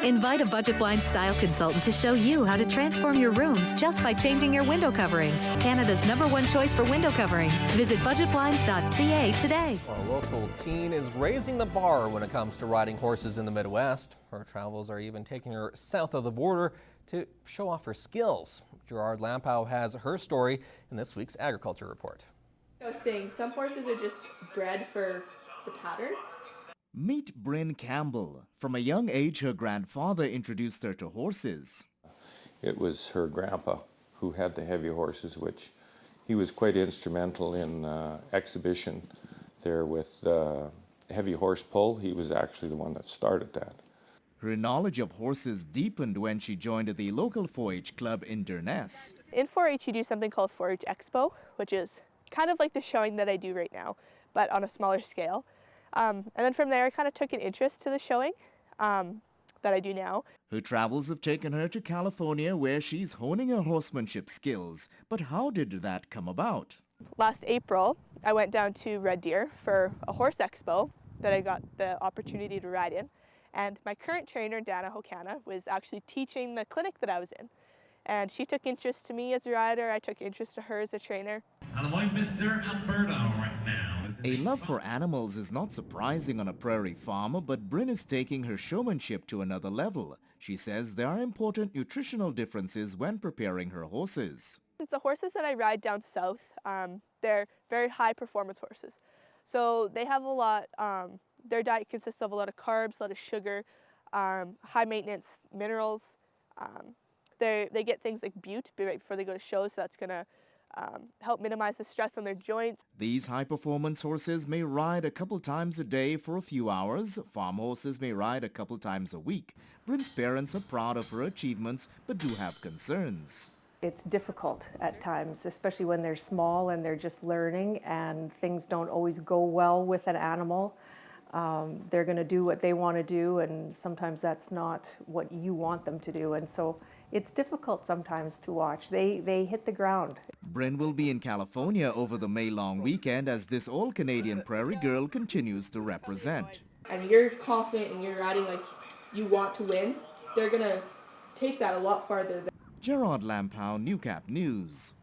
Invite a Budget Blinds style consultant to show you how to transform your rooms just by changing your window coverings. Canada's #1 choice for window coverings. Visit budgetblinds.ca today. A local teen is raising the bar when it comes to riding horses in the Midwest. Her travels are even taking her south of the border to show off her skills. Gerard Lampow has her story in this week's Agriculture Report. I was saying, some horses are just bred for the pattern. Meet Bryn Campbell. From a young age, her grandfather introduced her to horses. It was her grandpa who had the heavy horses, which he was quite instrumental in exhibition there with heavy horse pull. He was actually the one that started that. Her knowledge of horses deepened when she joined the local 4-H club in Durness. In 4-H, you do something called 4-H Expo, which is kind of like the showing that I do right now, but on a smaller scale. And then from there, I kind of took an interest to the showing that I do now. Her travels have taken her to California, where she's honing her horsemanship skills. But how did that come about? Last April, I went down to Red Deer for a horse expo that I got the opportunity to ride in. And my current trainer, Dana Hokana, was actually teaching the clinic that I was in. And she took interest to me as a rider. I took interest to her as a trainer. And Lloydminster, Alberta right now. A love for animals is not surprising on a prairie farm, but Bryn is taking her showmanship to another level. She says there are important nutritional differences when preparing her horses. The horses that I ride down south, they're very high performance horses. So they have a lot, their diet consists of a lot of carbs, a lot of sugar, high maintenance minerals. They get things like bute right before they go to shows, so that's going to help minimize the stress on their joints. These high-performance horses may ride a couple times a day for a few hours. Farm horses may ride a couple times a week. Bryn's parents are proud of her achievements, but do have concerns. It's difficult at times, especially when they're small and they're just learning and things don't always go well with an animal. They're going to do what they want to do, and sometimes that's not what you want them to do. And so it's difficult sometimes to watch. They hit the ground. Bryn will be in California over the May long weekend as this all-Canadian prairie girl continues to represent. And you're confident and you're riding like you want to win, they're going to take that a lot farther. Gerard Lampow, Newcap News.